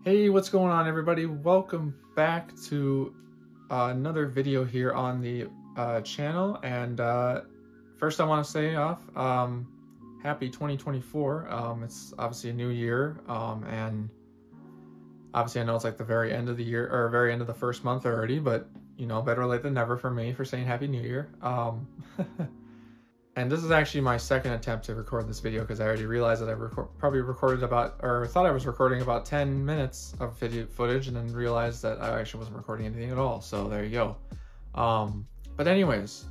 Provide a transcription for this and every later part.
Hey, what's going on, everybody? Welcome back to another video here on the channel. And first I want to say happy 2024. It's obviously a new year, and obviously I know it's like the very end of the year, or very end of the first month already, but you know, better late than never for me for saying Happy New Year. And this is actually my second attempt to record this video because I already realized that I probably recorded about, or thought I was recording about 10 minutes of video footage, and then realized that I actually wasn't recording anything at all. So there you go. But anyways,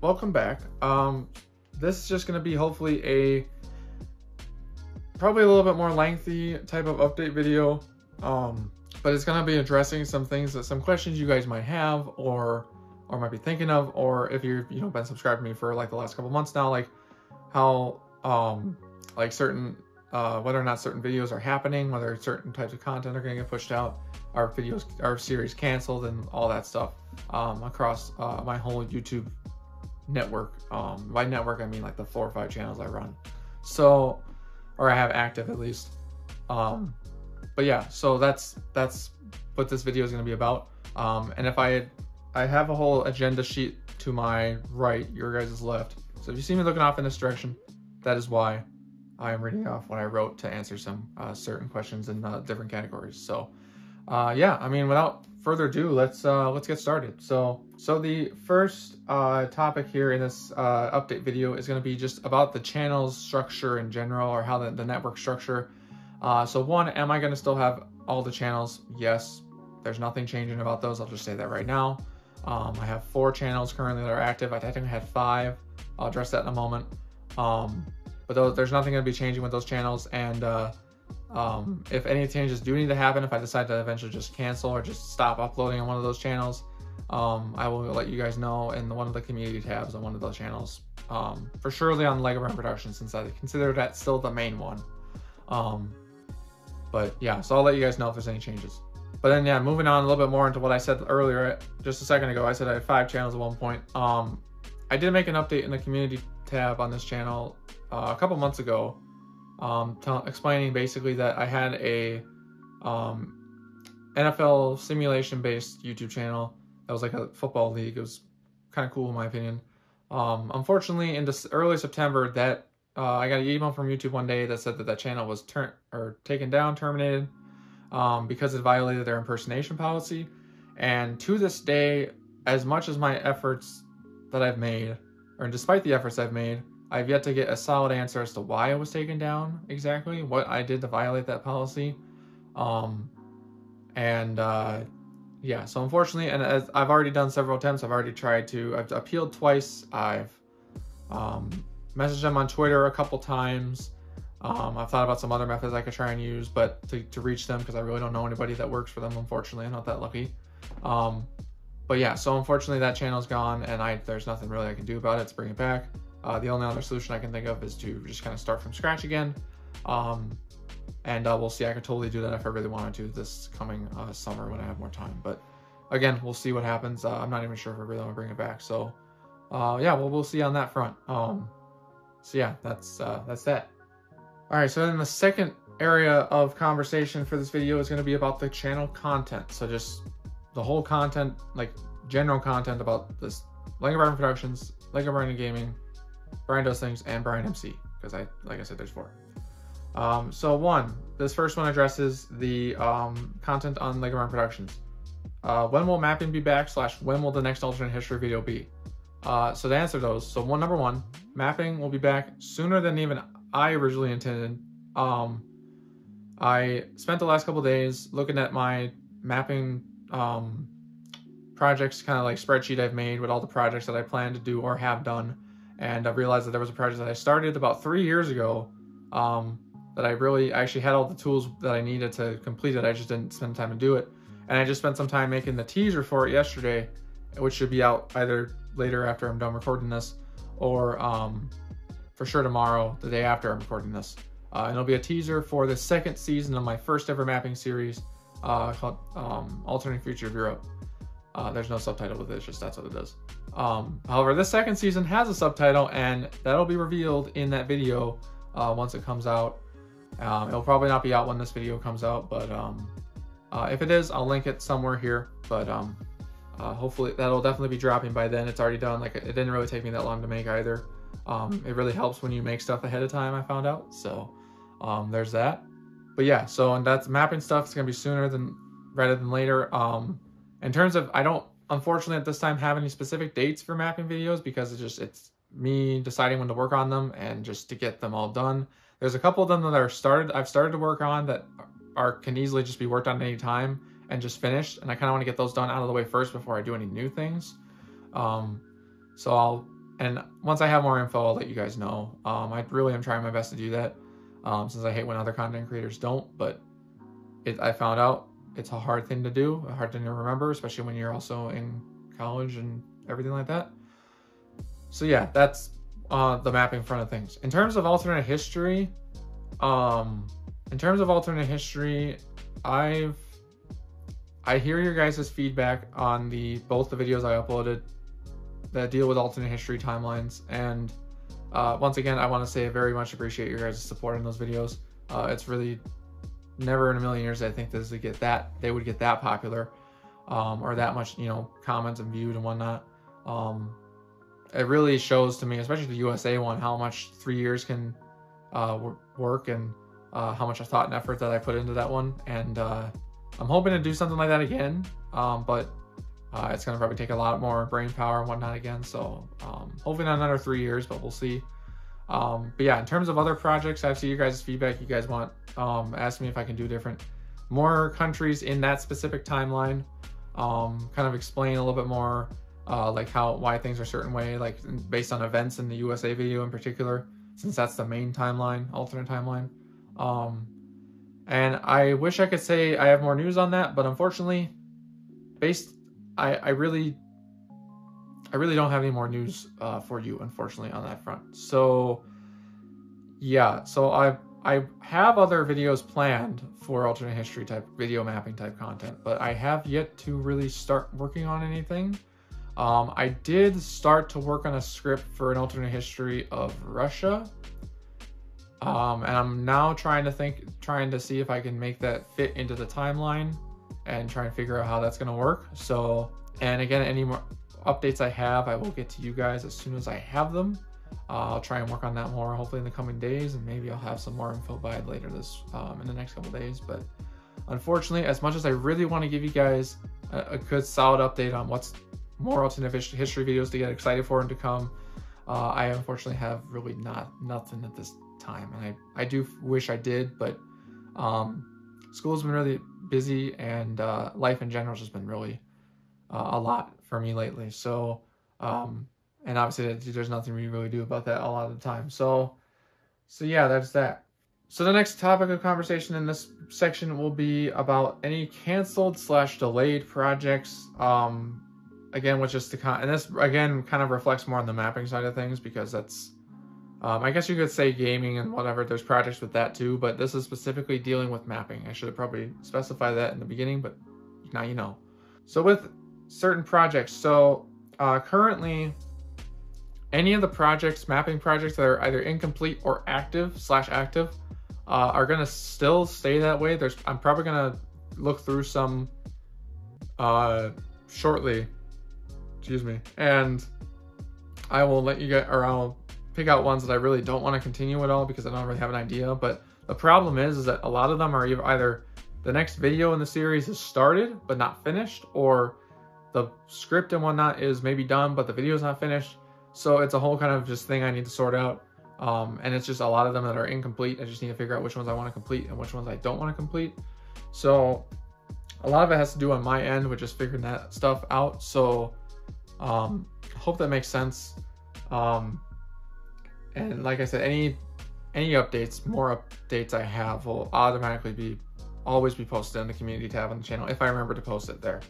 welcome back. This is just going to be hopefully probably a little bit more lengthy type of update video. But it's going to be addressing some questions you guys might have, or might be thinking of, or if you've been subscribed to me for like the last couple months now, like how like certain whether or not certain videos are happening, whether certain types of content are going to get pushed out, our series canceled, and all that stuff across my whole YouTube network. By network I mean like the 4 or 5 channels I run, so, or I have active at least. But yeah, so that's what this video is going to be about. And if I have a whole agenda sheet to my right, your guys' left. So if you see me looking off in this direction, that is why I am reading off what I wrote to answer some certain questions in different categories. So yeah, I mean, without further ado, let's get started. So the first topic here in this update video is going to be just about the channel's structure in general, or how the network structure. So one, am I going to still have all the channels? Yes, there's nothing changing about those. I'll just say that right now. I have 4 channels currently that are active. I think I had 5. I'll address that in a moment. But there's nothing going to be changing with those channels. And if any changes do need to happen, if I decide to eventually just cancel or just stop uploading on one of those channels, I will let you guys know in one of the community tabs on one of those channels. For surely on Lego Brand Productions, since I consider that still the main one. But yeah, so I'll let you guys know if there's any changes. But then, yeah, moving on a little bit more into what I said earlier, just a second ago, I said I had 5 channels at one point. I did make an update in the community tab on this channel a couple months ago, explaining basically that I had a NFL simulation-based YouTube channel that was like a football league. It was kind of cool in my opinion. Unfortunately, in early September, that I got an email from YouTube one day that said that channel was taken down, terminated. Because it violated their impersonation policy. And to this day, as much as my efforts that I've made, or despite the efforts I've made, I've yet to get a solid answer as to why it was taken down exactly, what I did to violate that policy. Yeah, so unfortunately, and as I've already done several attempts, I've appealed twice, I've messaged them on Twitter a couple times. I've thought about some other methods I could try and use, but to reach them, because I really don't know anybody that works for them, unfortunately. I'm not that lucky. But yeah, so unfortunately that channel's gone, and there's nothing really I can do about it to bring it back. The only other solution I can think of is to just kind of start from scratch again. And we'll see. I could totally do that if I really wanted to this coming summer when I have more time. But again, we'll see what happens. I'm not even sure if I really want to bring it back. So yeah, we'll see on that front. So yeah, that's that. All right, so then the second area of conversation for this video is going to be about the channel content. So just the whole content, like general content about this Lego Brand Productions, Lego Brand Gaming, Brian Does Things, and Brian MC, because like I said, there's 4. So this first one addresses the content on Lego Brand Productions. When will mapping be back / when will the next alternate history video be? So to answer those, so number 1, mapping will be back sooner than even I originally intended. I spent the last couple days looking at my mapping projects, kind of like spreadsheet I've made with all the projects that I plan to do or have done, and I realized that there was a project that I started about 3 years ago that I actually had all the tools that I needed to complete it. I just didn't spend time to do it, and I just spent some time making the teaser for it yesterday, which should be out either later after I'm done recording this, or for sure tomorrow, the day after I'm recording this. And it'll be a teaser for the 2nd season of my first ever mapping series called Alternate Future of Europe. There's no subtitle with it, it's just that's what it does. However, this 2nd season has a subtitle, and that'll be revealed in that video once it comes out. It'll probably not be out when this video comes out, but If it is, I'll link it somewhere here, but hopefully that'll definitely be dropping by then. It's already done. Like, it didn't really take me that long to make either. It really helps when you make stuff ahead of time, I found out. So there's that. But yeah, so, and that's mapping stuff. It's gonna be sooner rather than later. In terms of, I don't unfortunately at this time have any specific dates for mapping videos, because it's me deciding when to work on them and just to get them all done. There's a couple of them that I've started to work on that can easily just be worked on at any time and just finished, and I kind of want to get those done out of the way first before I do any new things. And once I have more info, I'll let you guys know. I really am trying my best to do that, since I hate when other content creators don't, but I found out it's a hard thing to do, a hard thing to remember, especially when you're also in college and everything like that. So yeah, that's the mapping front of things. In terms of alternate history, I hear your guys' feedback on both the videos I uploaded that deal with alternate history timelines, and once again, I want to say I very much appreciate your guys' support in those videos. It's really never in a million years I think they would get that popular, or that much, comments and viewed and whatnot. It really shows to me, especially the USA one, how much 3 years can work, and how much thought and effort that I put into that one. And I'm hoping to do something like that again, but it's going to probably take a lot more brain power and whatnot again. So hopefully not another 3 years, but we'll see. But yeah, in terms of other projects, I see your guys' feedback. You guys want ask me if I can do more countries in that specific timeline. Kind of explain a little bit more, like why things are a certain way, like based on events in the USA video in particular, since that's the main timeline, alternate timeline. And I wish I could say I have more news on that, but unfortunately, I really don't have any more news for you, unfortunately, on that front. So yeah, so I have other videos planned for alternate history type video mapping type content, but I have yet to really start working on anything. I did start to work on a script for an alternate history of Russia. And I'm now trying to see if I can make that fit into the timeline and try and figure out how that's going to work. So, and again, any more updates I have, I will get to you guys as soon as I have them. I'll try and work on that more, hopefully in the coming days, and maybe I'll have some more info by later in the next couple days. But unfortunately, as much as I really want to give you guys a good solid update on what's more alternate history videos to get excited for and to come, I unfortunately have really nothing at this time, and I do wish I did, but school's been really busy, and life in general has just been really a lot for me lately. So and obviously there's nothing we really do about that a lot of the time. So yeah, that's that. So the next topic of conversation in this section will be about any canceled / delayed projects. Again, with just and this again kind of reflects more on the mapping side of things, because that's I guess you could say gaming and whatever, there's projects with that too, but this is specifically dealing with mapping. I should have probably specified that in the beginning, but now you know. So with certain projects, so currently any of the mapping projects that are either incomplete or active / active are going to still stay that way. I'm probably going to look through some shortly, and I will let you get, or I'll pick out ones that I really don't want to continue at all because I don't really have an idea. But the problem is that a lot of them are either the next video in the series is started but not finished, or the script and whatnot is maybe done but the video is not finished. So it's a whole kind of just thing I need to sort out, and it's just a lot of them that are incomplete. I just need to figure out which ones I want to complete and which ones I don't want to complete. So a lot of it has to do on my end with just figuring that stuff out. So hope that makes sense. And like I said, any updates, more updates I have will automatically always be posted in the community tab on the channel if I remember to post it there.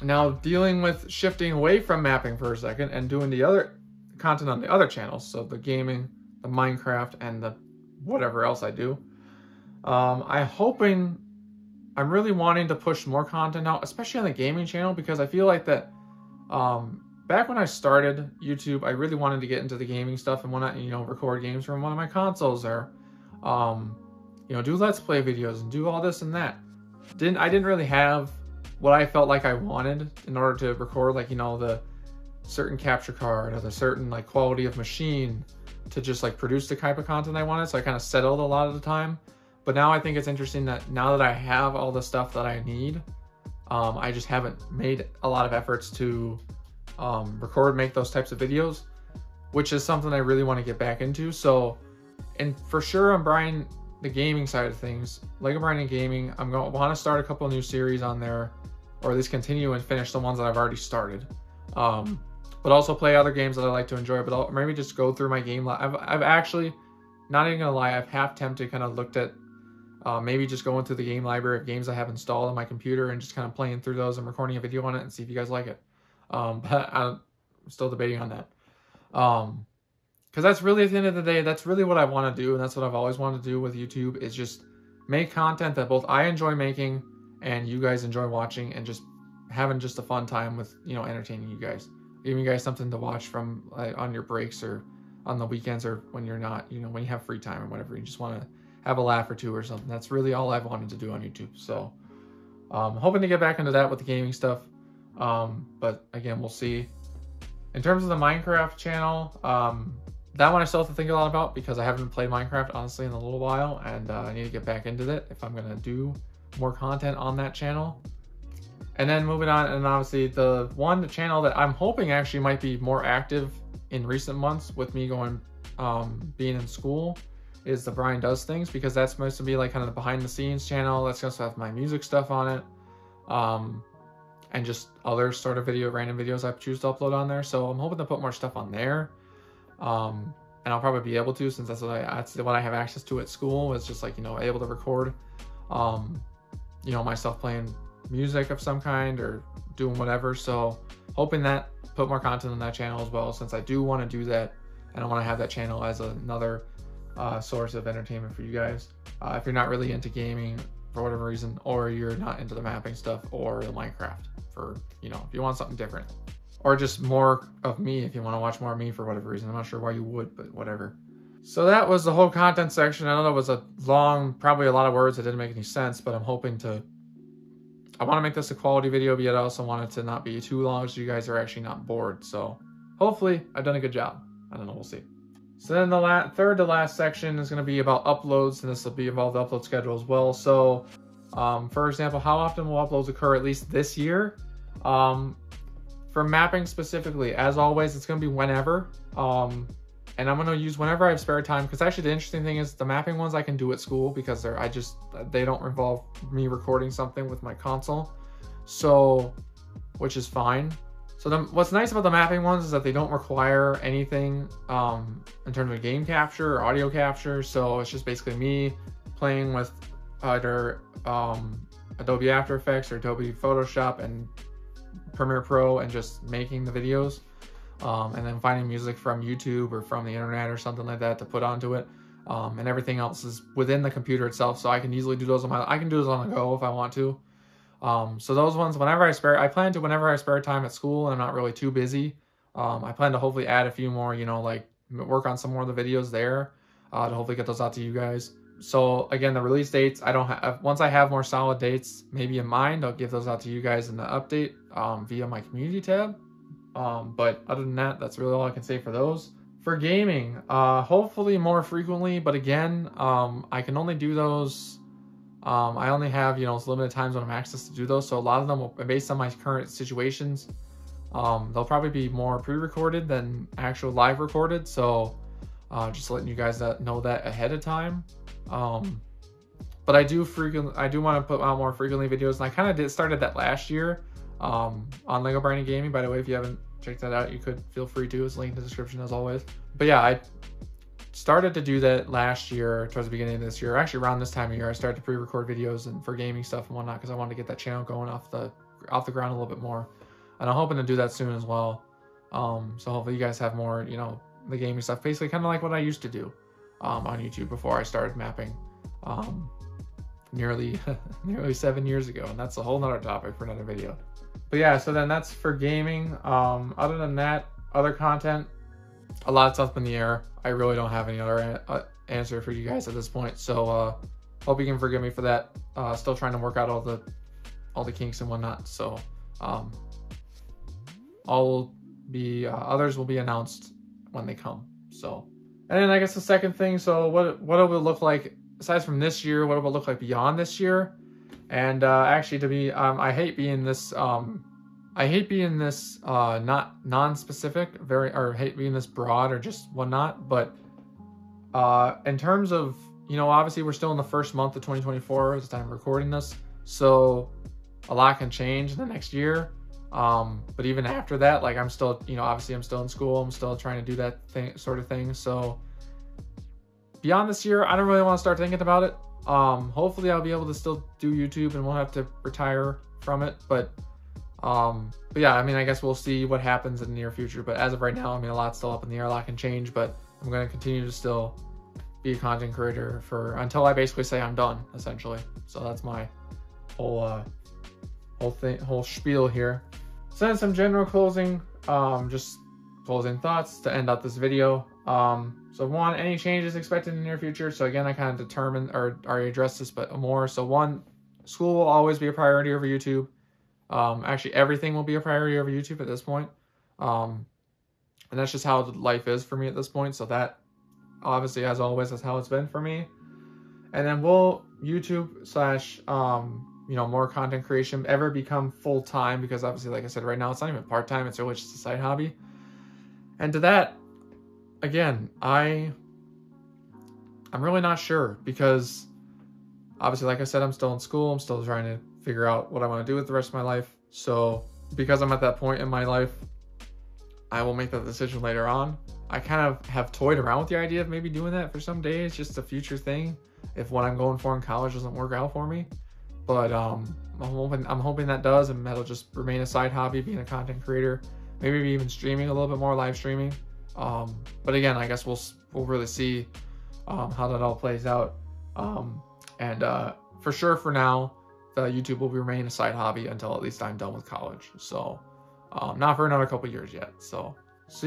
Now, dealing with shifting away from mapping for a second and doing the other content on the other channels, so the gaming, the Minecraft, and the whatever else I do, I'm really wanting to push more content out, especially on the gaming channel, because I feel like that back when I started YouTube, I really wanted to get into the gaming stuff and whatnot, record games from one of my consoles, or do Let's Play videos and do all this and that. I didn't really have what I felt like I wanted in order to record, like, you know, the certain capture card or the certain like quality of machine to just like produce the type of content I wanted. So I kind of settled a lot of the time. But now I think it's interesting that now that I have all the stuff that I need, I just haven't made a lot of efforts to make those types of videos, which is something I really want to get back into. So, and for sure on Brian, the gaming side of things, Lego Brian and Gaming, I'm going to want to start a couple of new series on there, or at least continue and finish the ones that I've already started. But also play other games that I like to enjoy, but I'll maybe just go through my game. I've actually, not even gonna lie, I've half tempted kind of looked at maybe just going through the game library of games I have installed on my computer and just kind of playing through those and recording a video on it and see if you guys like it. But I'm still debating on that. Because that's really, at the end of the day, that's really what I want to do, and that's what I've always wanted to do with YouTube, is just make content that both I enjoy making and you guys enjoy watching, and just having just a fun time with, you know, entertaining you guys. Giving you guys something to watch from on your breaks or on the weekends, or when you're not, you know, when you have free time or whatever, you just want to have a laugh or two or something. That's really all I've wanted to do on YouTube. So hoping to get back into that with the gaming stuff. But again, we'll see. In terms of the Minecraft channel, that one I still have to think a lot about, because I haven't played Minecraft honestly in a little while, and I need to get back into that if I'm going to do more content on that channel. And then moving on, and obviously the channel that I'm hoping actually might be more active in recent months with me going, being in school, is the Brian Does Things, because that's supposed to be like kind of the behind the scenes channel. That's going to have my music stuff on it. And just other sort of random videos I choose to upload on there. So I'm hoping to put more stuff on there. And I'll probably be able to, since that's what I have access to at school. It's just like, you know, able to record, you know, myself playing music of some kind or doing whatever. So hoping that put more content on that channel as well, since I do want to do that, and I want to have that channel as another source of entertainment for you guys. If you're not really into gaming for whatever reason, or you're not into the mapping stuff or the Minecraft, for, you know, if you want something different, or just more of me, if you want to watch more of me for whatever reason. I'm not sure why you would, but whatever. So that was the whole content section. I know that was a long, probably a lot of words that didn't make any sense, but I'm hoping to, I want to make this a quality video, but yet I also want it to not be too long so you guys are actually not bored. So hopefully I've done a good job. I don't know, we'll see. So then the third to last section is going to be about uploads, and this will be about the upload schedule as well. So for example, how often will uploads occur, at least this year? For mapping specifically, as always, it's going to be whenever. And I'm going to use whenever I have spare time, because actually the interesting thing is the mapping ones I can do at school, because they don't involve me recording something with my console, so, which is fine. So what's nice about the mapping ones is that they don't require anything in terms of game capture or audio capture. So it's just basically me playing with either Adobe After Effects or Adobe Photoshop and Premiere Pro, and just making the videos. And then finding music from YouTube or from the internet or something like that to put onto it. And everything else is within the computer itself, so I can easily do those I can do those on the go if I want to. So those ones, I plan to whenever I spare time at school and I'm not really too busy. I plan to hopefully add a few more, you know, like work on some more of the videos there, to hopefully get those out to you guys. So again, the release dates, once I have more solid dates maybe in mind, I'll give those out to you guys in the update via my community tab. But other than that, that's really all I can say for those. For gaming, hopefully more frequently, but again, I can only do those, I only have, you know, limited times when I'm access to do those, so a lot of them will, based on my current situations, they'll probably be more pre-recorded than actual live recorded, so just letting you guys know that ahead of time. But I do want to put out more frequently videos, and I kind of started that last year on Lego Brian and Gaming. By the way, if you haven't checked that out, you could feel free to. It's linked in the description as always. But yeah, I started to do that last year, towards the beginning of this year. Actually, around this time of year, I started to pre-record videos and for gaming stuff and whatnot, because I wanted to get that channel going off the ground a little bit more. And I'm hoping to do that soon as well. So hopefully you guys have more, you know, the gaming stuff, basically kind of like what I used to do on YouTube before I started mapping nearly 7 years ago. And that's a whole nother topic for another video. But yeah, so then that's for gaming. Other than that, other content, a lot of stuff in the air. I really don't have any other answer for you guys at this point. So hope you can forgive me for that. Still trying to work out all the kinks and whatnot. So others will be announced when they come. So, and then I guess the second thing, so what it will look like aside from this year, what it will look like beyond this year. And actually, to be I hate being this not non-specific, hate being this broad or just whatnot. But in terms of, obviously we're still in the first month of 2024 at the time of recording this, so a lot can change in the next year. But even after that, like I'm still, obviously I'm still in school. I'm still trying to do that sort of thing. So beyond this year, I don't really want to start thinking about it. Hopefully I'll be able to still do YouTube and won't have to retire from it. But yeah, I mean, I guess we'll see what happens in the near future. But as of right now, I mean, a lot's still up in the air, a lot can change, but I'm going to continue to still be a content creator until I basically say I'm done, essentially. So that's my whole spiel here. So then some general closing thoughts to end out this video. So one, any changes expected in the near future? So again, I kind of determined or already addressed this, but more. So one, school will always be a priority over YouTube. Actually, everything will be a priority over YouTube at this point. And that's just how life is for me at this point. So that, obviously, as always, that's how it's been for me. And then will YouTube / more content creation ever become full-time? Because obviously, like I said, right now, it's not even part-time. It's really just a side hobby. And to that, again, I'm really not sure, because obviously, like I said, I'm still in school. I'm still trying to figure out what I want to do with the rest of my life. So because I'm at that point in my life, I will make that decision later on. I kind of have toyed around with the idea of maybe doing that for some days, just a future thing, if what I'm going for in college doesn't work out for me. But I'm hoping that does, and that'll just remain a side hobby, being a content creator, maybe even streaming a little bit more, live streaming. But again, I guess we'll really see how that all plays out. And for sure, for now, YouTube will remain a side hobby until at least I'm done with college. So not for another couple years yet. So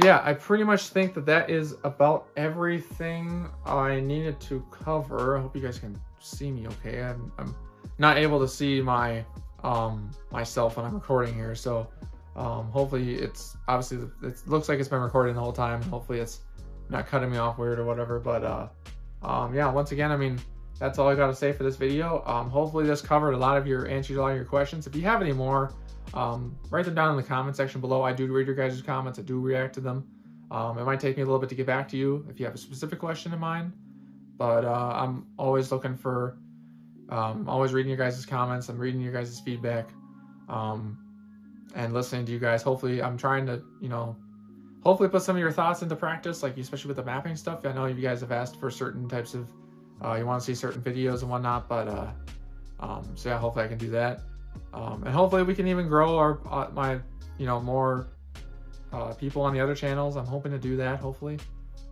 yeah, I pretty much think that is about everything I needed to cover. I hope you guys can see me okay. I'm not able to see my myself when I'm recording here. So hopefully it looks like it's been recording the whole time. Hopefully it's not cutting me off weird or whatever. But yeah, once again, I mean, that's all I got to say for this video. Hopefully this covered answered a lot of your questions. If you have any more, write them down in the comment section below. I do read your guys' comments. I do react to them. It might take me a little bit to get back to you if you have a specific question in mind. But I'm always looking for, always reading your guys' comments. I'm reading your guys' feedback, and listening to you guys. Hopefully I'm trying to, hopefully put some of your thoughts into practice, like especially with the mapping stuff. I know you guys have asked for certain types of, you want to see certain videos and whatnot, but so yeah, hopefully I can do that, and hopefully we can even grow more people on the other channels. I'm hoping to do that, hopefully.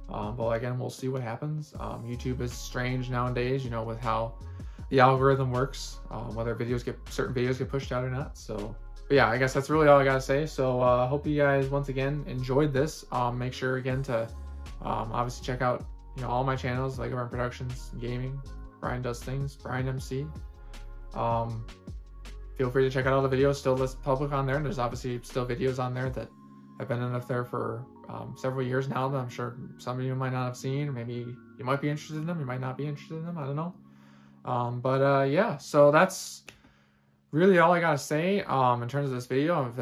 But again, we'll see what happens. YouTube is strange nowadays, with how the algorithm works, whether certain videos get pushed out or not. So, but yeah, I guess that's really all I gotta say. So hope you guys once again enjoyed this. Make sure again to obviously check out all my channels, Lego Run Productions, Gaming, Brian Does Things, Brian MC. Feel free to check out all the videos still listed public on there. There's obviously still videos on there that have been up there for several years now that I'm sure some of you might not have seen. Maybe you might be interested in them, you might not be interested in them, I don't know. But yeah, so that's really all I gotta say in terms of this video.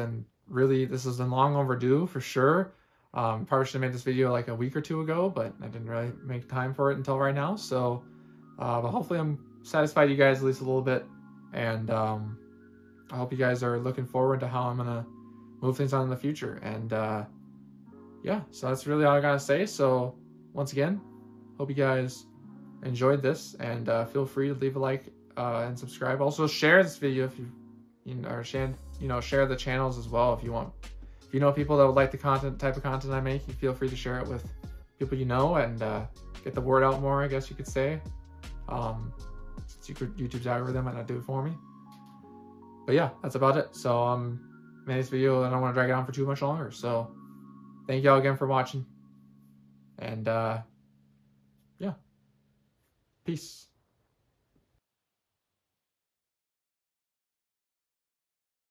This has been long overdue for sure. Probably should have made this video like a week or two ago, but I didn't really make time for it until right now. So, but hopefully I'm satisfied you guys at least a little bit. And I hope you guys are looking forward to how I'm going to move things on in the future. And yeah, so that's really all I got to say. So once again, hope you guys enjoyed this, and feel free to leave a like and subscribe. Also share this video if share the channels as well if you want. If you know people that would like the type of content I make, you feel free to share it with people you know, and get the word out more, I guess you could say. Since YouTube's algorithm might not do it for me. But yeah, that's about it. So made this video, and I don't want to drag it on for too much longer. So thank y'all again for watching. And yeah. Peace.